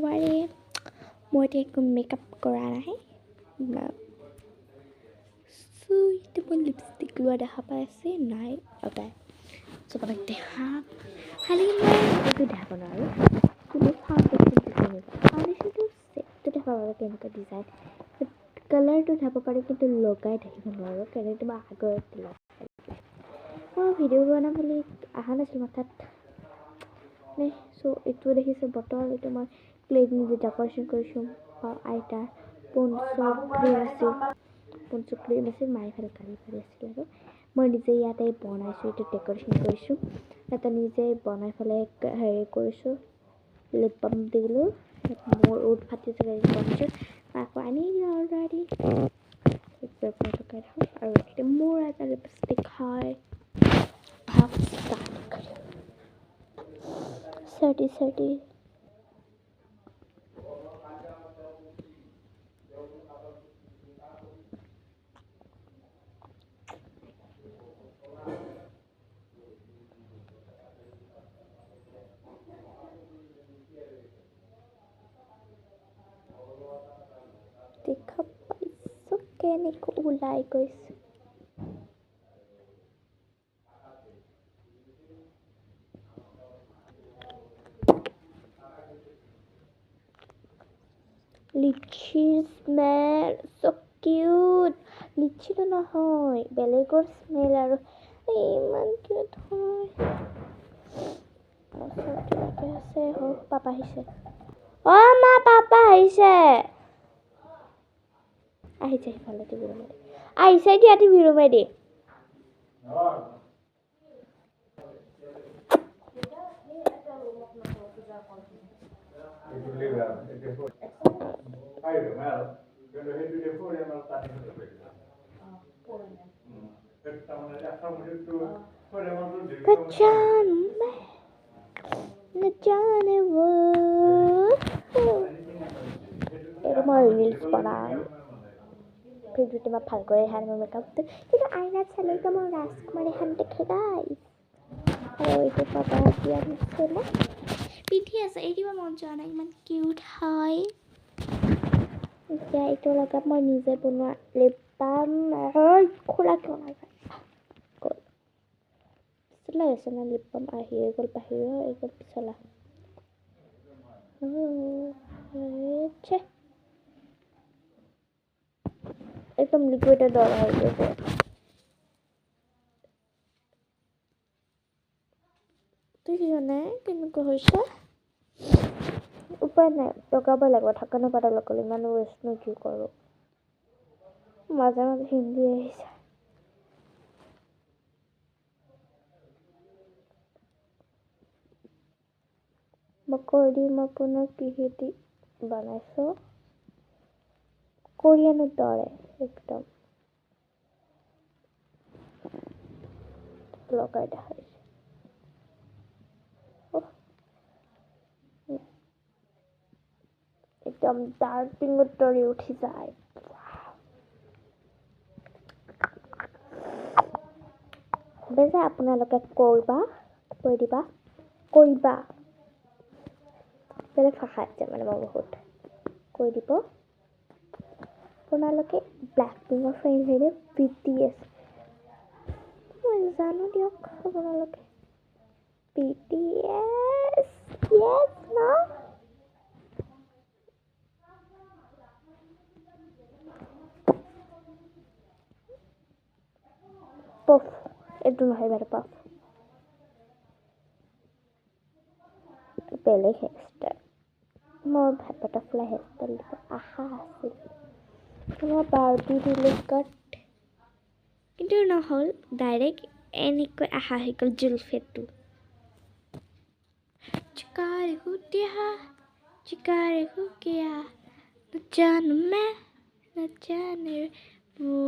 একেবাৰে মই এতিয়া একো মেকআপ কৰা নাই itu pun lipstick lu ada apa sih naik oke coba deh kali ini itu dah benar ini foundation design foundation itu set itu dah bawa ke design color itu dah apa কিন্তু লগাই থাকিব নোৱাৰো কাৰণ itu মই আগৰ দিলা মই video বনাম বুলি আহা নাছিল মাথাত নে সো এইটো দেখিছে বটল এইটো মই ক্লে নিজে ডেকোৰেশন কৰিছো আইটা পঞ্চ ক্ৰীম আছে মায়ে খালি কালি কৰি আছিল আৰু মই নিজে ইয়াতে বনাইছো এইটো ডেকোৰেশন কৰিছো এটা নিজে বনাই ফলে হেৰি কৰিছো লিপ বাম দিলো মোৰ উড ফাটি যায় কৰিছো আকৌ আনি অলৰেডি পেপাৰটো কাটো আৰু এটা মোৰ এটা লিপষ্টিক হয় হাফ স্টাৰ্ট কৰি সাৰ্টি দেখা পাইছো কেনেকৈ ওলাই গৈছে লিচিৰ স্মেল so cute লিচিটো নহয় বেলেগৰ স্মেল আৰু ইমান কিউট হয় সবটো আছে হোক পাপা আহিছে ও মা পাপা আহিছে আহিছে ভালো দি বিৰুমে আহিছে দিয়া দি বিৰুমে দি न जाने वो এটা মই ৰিলস বনাম ভিডিওটো মই ভাল কৰি হান মই মেকআপটো কিন্তু আইনাত চালে তো মই ৰাজকুমাৰী হান দেখে গাইস আৰু এইটো পাপা দিয়া দিছিল পিঠি আছে এইটো মন যোৱা নাই ইমান কিউট হয় এতিয়া এইটো লগাত মই নিজে বনোৱা লিপ বাম খোলা কিয় নাই চলা আছে না লিপ বাম আহি গ'ল বাহিৰ হৈ গ'ল চলা ছে একদম লিকুইডেৰ দৰ হয়ে গেছে দেখিছনে কেনেকুৱা হৈছে উপায় নাই লগাব লাগিব থকা নপাতা লগালে ইমান ৱেষ্ট নো কি কৰো মাজে মাজে হিন্দী আহিছে মকৰি মপনা কিহেতি বনাইছো কোৰিয়ানৰ দৰে একদম লগাই দেখাইছে একদম ডাৰ্ক পিঙ্কৰ দৰে উঠি যায় বেজে আপোনালোকে কৈ দিবা বেলেগ ভাষা আছে মানে মই বহুত কৈ দিব আপোনালোকে ব্ল্যাক পিঙ্কৰ ফ্ৰেণ্ড হয় BTS মই জানো দিয়ক আপোনালোকে BTS yes no puff এইটো নহয় বাৰু puff বেলেগ হেয়াৰষ্টাইল মোৰ বাটাৰফ্লাই হেয়াৰষ্টাইল দিব আশা আছিল তোমাৰ বাৰ্বি দিলে কাট কিন্তু নহ'ল ডাইৰেক্ট এনেকৈ আশা হৈ গ'ল জুলফেটো चिकारे हो गया न जाने मैं न जाने वो